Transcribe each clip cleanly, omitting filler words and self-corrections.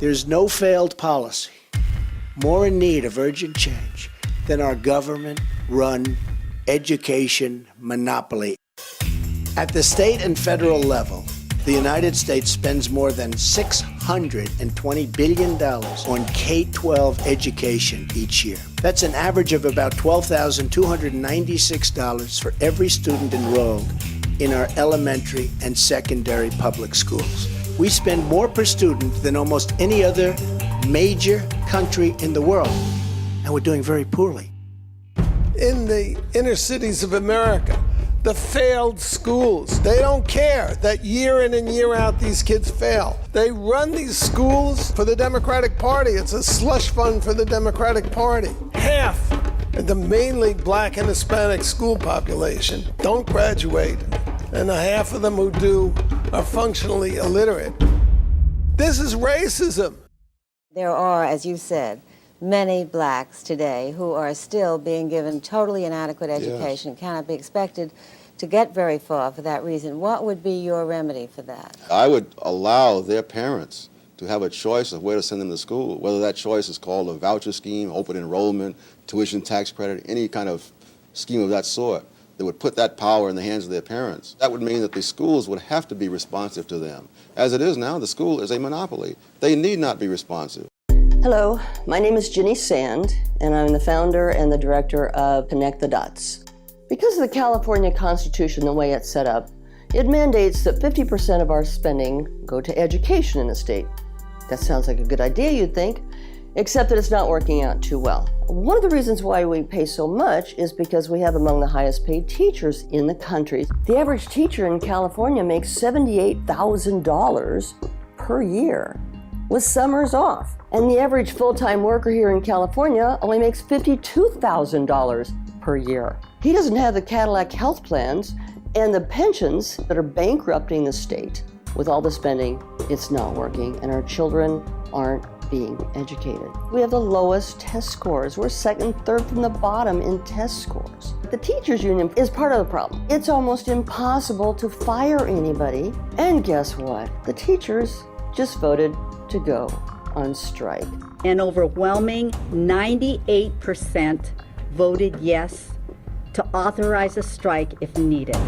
There's no failed policy more in need of urgent change than our government-run education monopoly. At the state and federal level, the United States spends more than $620 billion on K-12 education each year. That's an average of about $12,296 for every student enrolled in our elementary and secondary public schools. We spend more per student than almost any other major country in the world, and we're doing very poorly. In the inner cities of America, the failed schools, they don't care that year in and year out these kids fail. They run these schools for the Democratic Party. It's a slush fund for the Democratic Party. Half of the mainly black and Hispanic school population don't graduate, and the half of them who do are functionally illiterate. This is racism. There are, as you said, many blacks today who are still being given totally inadequate education, yes, cannot be expected to get very far for that reason. What would be your remedy for that? I would allow their parents to have a choice of where to send them to school, whether that choice is called a voucher scheme, open enrollment, tuition tax credit, any kind of scheme of that sort that would put that power in the hands of their parents. That would mean that the schools would have to be responsive to them. As it is now, the school is a monopoly. They need not be responsive. Hello, my name is Ginny Sand, and I'm the founder and the director of Connect the Dots. Because of the California Constitution, the way it's set up, it mandates that 50% of our spending go to education in the state. That sounds like a good idea, you'd think, except that it's not working out too well. One of the reasons why we pay so much is because we have among the highest paid teachers in the country. The average teacher in California makes $78,000 per year, with summers off. And the average full-time worker here in California only makes $52,000 per year. He doesn't have the Cadillac health plans and the pensions that are bankrupting the state. With all the spending, it's not working, and our children aren't being educated. We have the lowest test scores. We're second, third from the bottom in test scores. The teachers union is part of the problem. It's almost impossible to fire anybody. And guess what? The teachers just voted to go on strike. An overwhelming 98% voted yes to authorize a strike if needed.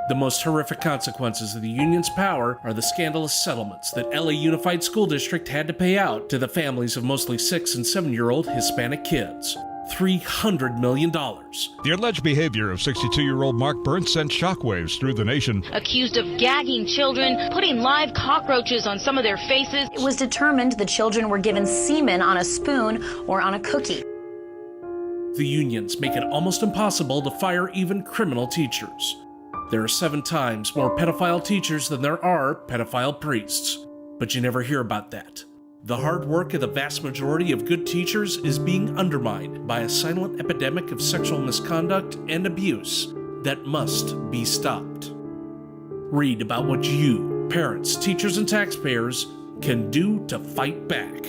The most horrific consequences of the union's power are the scandalous settlements that LA Unified School District had to pay out to the families of mostly 6- and 7-year-old Hispanic kids. $300 million. The alleged behavior of 62-year-old Mark Burns sent shockwaves through the nation. Accused of gagging children, putting live cockroaches on some of their faces. It was determined the children were given semen on a spoon or on a cookie. The unions make it almost impossible to fire even criminal teachers. There are 7 times more pedophile teachers than there are pedophile priests, but you never hear about that. The hard work of the vast majority of good teachers is being undermined by a silent epidemic of sexual misconduct and abuse that must be stopped. Read about what you, parents, teachers, and taxpayers, can do to fight back.